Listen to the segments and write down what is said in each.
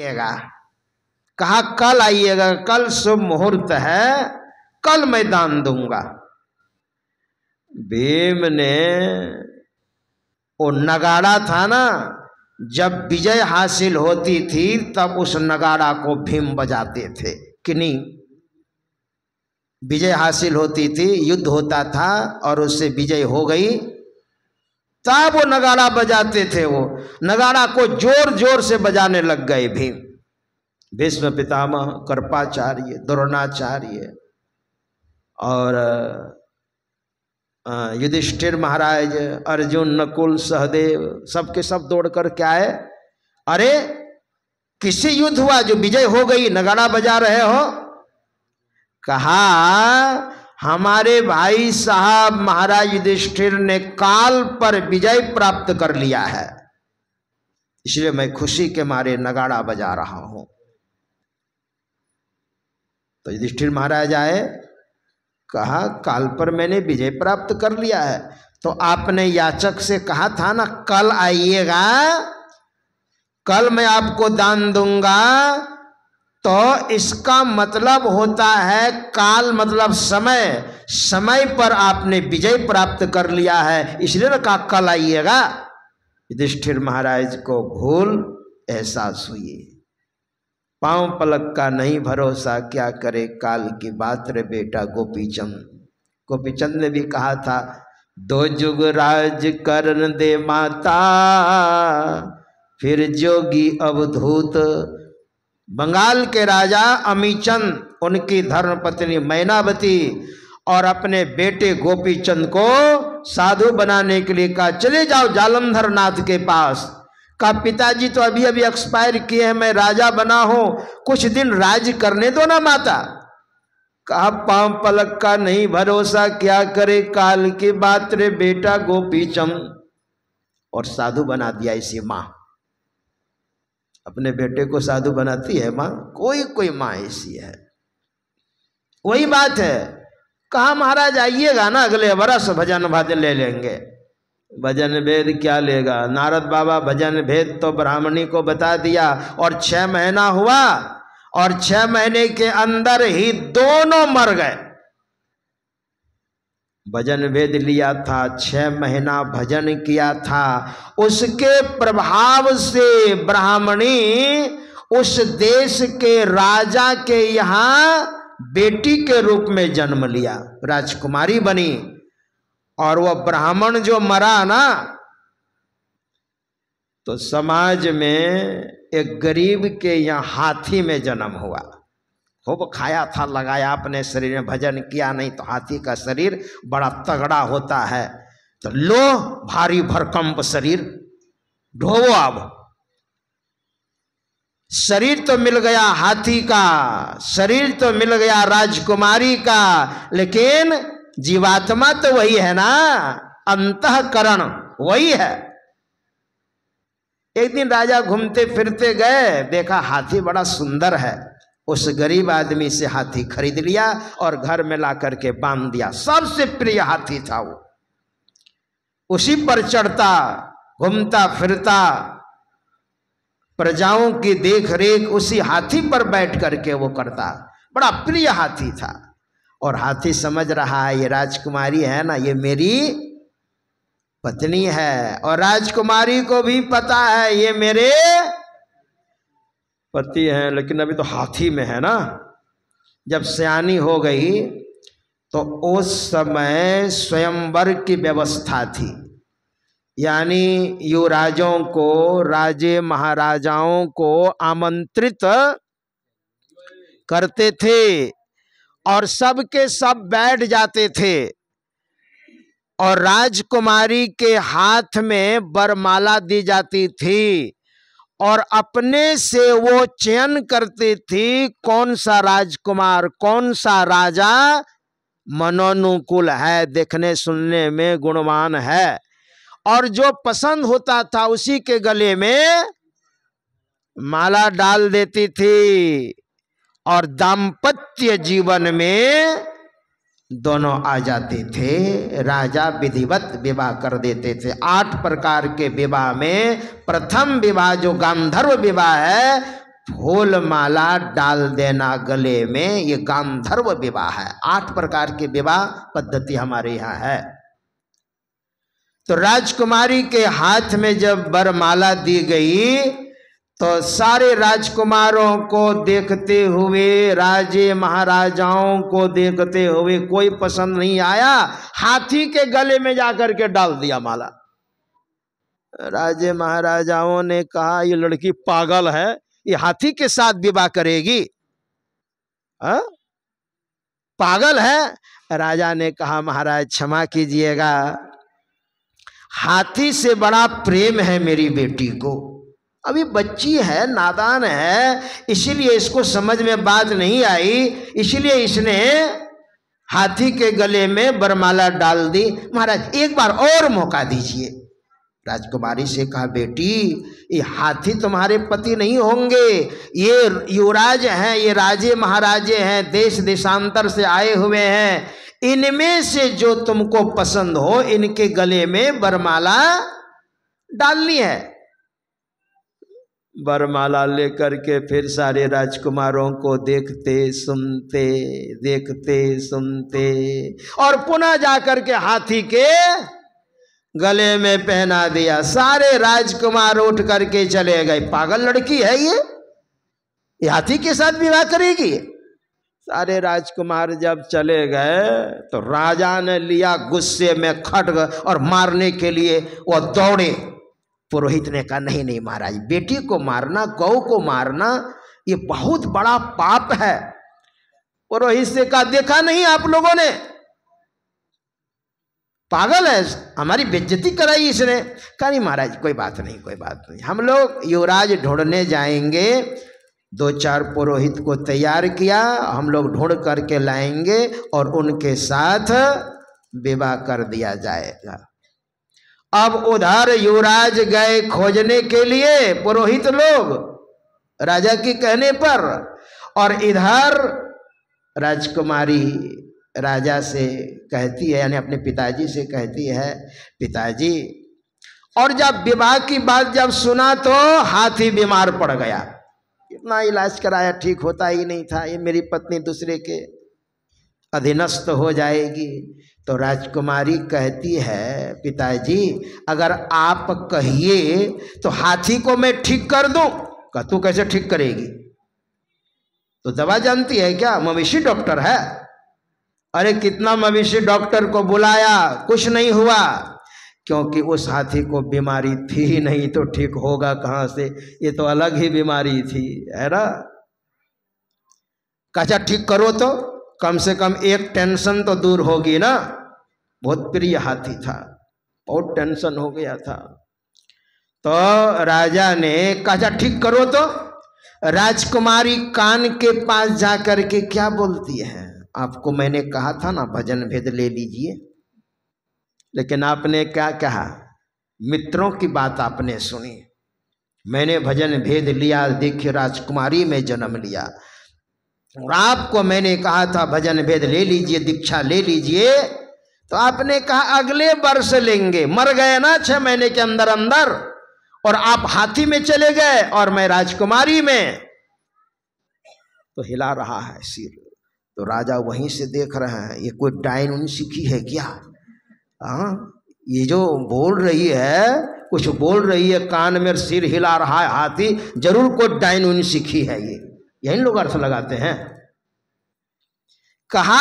आइएगा। कहा कल आइएगा, कल शुभ मुहूर्त है, कल मैं दान दूंगा। भीम ने वो नगाड़ा था ना, जब विजय हासिल होती थी तब उस नगाड़ा को भीम बजाते थे कि नहीं। विजय हासिल होती थी, युद्ध होता था और उससे विजय हो गई, तब वो नगाड़ा बजाते थे। वो नगाड़ा को जोर जोर से बजाने लग गए भीम। भीष्म पितामह, कृपाचार्य, द्रोणाचार्य और युधिष्ठिर महाराज, अर्जुन, नकुल, सहदेव, सबके सब दौड़ कर क्या है, अरे किसी युद्ध हुआ जो विजय हो गई, नगाड़ा बजा रहे हो। कहा हमारे भाई साहब महाराज युधिष्ठिर ने काल पर विजय प्राप्त कर लिया है, इसलिए मैं खुशी के मारे नगाड़ा बजा रहा हूं। तो युधिष्ठिर महाराज आए, कहा काल पर मैंने विजय प्राप्त कर लिया है, तो आपने याचक से कहा था ना कल आइएगा, कल मैं आपको दान दूंगा। तो इसका मतलब होता है काल मतलब समय, समय पर आपने विजय प्राप्त कर लिया है, इसलिए ना कहा कल आइएगा। युधिष्ठिर महाराज को भूल एहसास हुई, पांव पलक का नहीं भरोसा, क्या करे काल की बात रे बेटा गोपीचंद। गोपीचंद ने भी कहा था, दो जुग राज करन दे माता, फिर जोगी अवधूत। बंगाल के राजा अमीचंद, उनकी धर्मपत्नी मैनावती और अपने बेटे गोपीचंद को साधु बनाने के लिए कहा चले जाओ जालंधर नाथ के पास। का पिताजी तो अभी अभी एक्सपायर किए हैं, मैं राजा बना हूं, कुछ दिन राज करने दो ना माता। कहा पांव पलक का नहीं भरोसा, क्या करे काल की बात रे बेटा गोपीचंद। और साधु बना दिया इसी माँ, अपने बेटे को साधु बनाती है माँ, कोई कोई माँ ऐसी है। वही बात है, कहा महाराज आइएगा ना अगले बरस भजन भाद ले लेंगे। भजन भेद क्या लेगा, नारद बाबा भजन भेद तो ब्राह्मणी को बता दिया, और 6 महीना हुआ और 6 महीने के अंदर ही दोनों मर गए। भजन भेद लिया था, 6 महीना भजन किया था, उसके प्रभाव से ब्राह्मणी उस देश के राजा के यहाँ बेटी के रूप में जन्म लिया, राजकुमारी बनी। और वह ब्राह्मण जो मरा ना, तो समाज में एक गरीब के यहाँ हाथी में जन्म हुआ। खूब खाया था, लगाया अपने शरीर में, भजन किया नहीं तो हाथी का शरीर बड़ा तगड़ा होता है। तो लो भारी भरकंप शरीर ढोवो। अब शरीर तो मिल गया हाथी का, शरीर तो मिल गया राजकुमारी का, लेकिन जीवात्मा तो वही है ना, अंतःकरण वही है। एक दिन राजा घूमते फिरते गए, देखा हाथी बड़ा सुंदर है, उस गरीब आदमी से हाथी खरीद लिया और घर में ला करके बांध दिया। सबसे प्रिय हाथी था वो, उसी पर चढ़ता, घूमता फिरता, प्रजाओं की देख रेख उसी हाथी पर बैठ करके वो करता, बड़ा प्रिय हाथी था। और हाथी समझ रहा है ये राजकुमारी है ना, ये मेरी पत्नी है, और राजकुमारी को भी पता है ये मेरे पति हैं, लेकिन अभी तो हाथी में है ना। जब सयानी हो गई तो उस समय स्वयंवर की व्यवस्था थी, यानी युवराजों को, राजे महाराजाओं को आमंत्रित करते थे और सबके सब बैठ जाते थे, और राजकुमारी के हाथ में वरमाला दी जाती थी, और अपने से वो चयन करती थी कौन सा राजकुमार, कौन सा राजा मनोनुकूल है, देखने सुनने में गुणवान है, और जो पसंद होता था उसी के गले में माला डाल देती थी, और दाम्पत्य जीवन में दोनों आ जाते थे। राजा विधिवत विवाह कर देते थे। 8 प्रकार के विवाह में प्रथम विवाह जो गांधर्व विवाह है, फूल माला डाल देना गले में, ये गांधर्व विवाह है। 8 प्रकार के विवाह पद्धति हमारे यहाँ है। तो राजकुमारी के हाथ में जब वरमाला दी गई तो सारे राजकुमारों को देखते हुए, राजे महाराजाओं को देखते हुए कोई पसंद नहीं आया, हाथी के गले में जाकर के डाल दिया माला। राजे महाराजाओं ने कहा ये लड़की पागल है, ये हाथी के साथ विवाह करेगी, पागल है। राजा ने कहा महाराज क्षमा कीजिएगा, हाथी से बड़ा प्रेम है मेरी बेटी को, अभी बच्ची है, नादान है, इसीलिए इसको समझ में बात नहीं आई, इसलिए इसने हाथी के गले में वरमाला डाल दी। महाराज एक बार और मौका दीजिए। राजकुमारी से कहा बेटी ये हाथी तुम्हारे पति नहीं होंगे, ये युवराज हैं, ये राजे महाराजे हैं, देश देशांतर से आए हुए हैं, इनमें से जो तुमको पसंद हो इनके गले में वरमाला डालनी है। वरमाला लेकर के फिर सारे राजकुमारों को देखते सुनते और पुनः जाकर के हाथी के गले में पहना दिया। सारे राजकुमार उठ करके चले गए। पागल लड़की है ये हाथी के साथ विवाह करेगी। सारे राजकुमार जब चले गए तो राजा ने लिया गुस्से में खड्ग और मारने के लिए वो दौड़े। पुरोहित ने कहा नहीं नहीं महाराज, बेटी को मारना, गौ को मारना ये बहुत बड़ा पाप है। पुरोहित से कहा देखा नहीं आप लोगों ने, पागल है, हमारी बेइज्जती कराई इसने। कहा नहीं महाराज कोई बात नहीं, हम लोग युवराज ढूंढने जाएंगे। 2-4 पुरोहित को तैयार किया, हम लोग ढूंढ करके लाएंगे और उनके साथ विवाह कर दिया जाएगा। अब उधर युवराज गए खोजने के लिए पुरोहित लोग राजा के कहने पर, और इधर राजकुमारी राजा से कहती है, यानी अपने पिताजी से कहती है पिताजी। और जब विवाह की बात जब सुना तो हाथी बीमार पड़ गया, इतना इलाज कराया ठीक होता ही नहीं था, ये मेरी पत्नी दूसरे के अधीनस्थ हो जाएगी। तो राजकुमारी कहती है पिताजी अगर आप कहिए तो हाथी को मैं ठीक कर दूं। कहा तू कैसे ठीक करेगी, तो दवा जानती है क्या, मवेशी डॉक्टर है। अरे कितना मवेशी डॉक्टर को बुलाया, कुछ नहीं हुआ, क्योंकि उस हाथी को बीमारी थी ही नहीं, तो ठीक होगा कहां से, ये तो अलग ही बीमारी थी, है ना। कहा ठीक करो तो कम से कम एक टेंशन तो दूर होगी ना। बहुत प्रिय हाथी था, बहुत टेंशन हो गया था। तो राजा ने कहा ठीक करो तो। राजकुमारी कान के पास जाकर के क्या बोलती है, आपको मैंने कहा था ना भजन भेद ले लीजिए, लेकिन आपने क्या कहा, मित्रों की बात आपने सुनी, मैंने भजन भेद लिया, देखिए राजकुमारी में जन्म लिया, और आपको मैंने कहा था भजन भेद ले लीजिए, दीक्षा ले लीजिए, तो आपने कहा अगले वर्ष लेंगे। मर गए ना 6 महीने के अंदर अंदर, और आप हाथी में चले गए और मैं राजकुमारी में। तो हिला रहा है सिर। तो राजा वहीं से देख रहे हैं, ये कोई डाइन उन सीखी है क्या, ये जो बोल रही है, कुछ बोल रही है, कान में सिर हिला रहा है हाथी, जरूर कोई डाइन उन सीखी है, ये यही लोग अर्थ लगाते हैं। कहा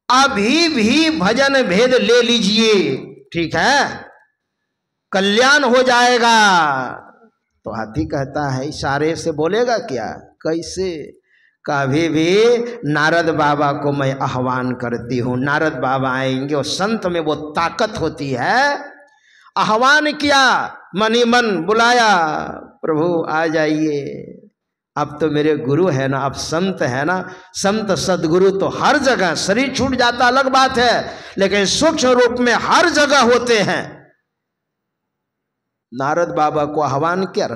अभी भी भजन भेद ले लीजिए, ठीक है, कल्याण हो जाएगा। तो हाथी कहता है इशारे से बोलेगा क्या, कैसे। कभी भी नारद बाबा को मैं आह्वान करती हूँ, नारद बाबा आएंगे, और संत में वो ताकत होती है। आह्वान किया, मनी मन बुलाया, प्रभु आ जाइए, अब तो मेरे गुरु है ना, अब संत है ना, संत सदगुरु तो हर जगह, शरीर छूट जाता अलग बात है, लेकिन सूक्ष्म रूप में हर जगह होते हैं। नारद बाबा को आह्वान किया,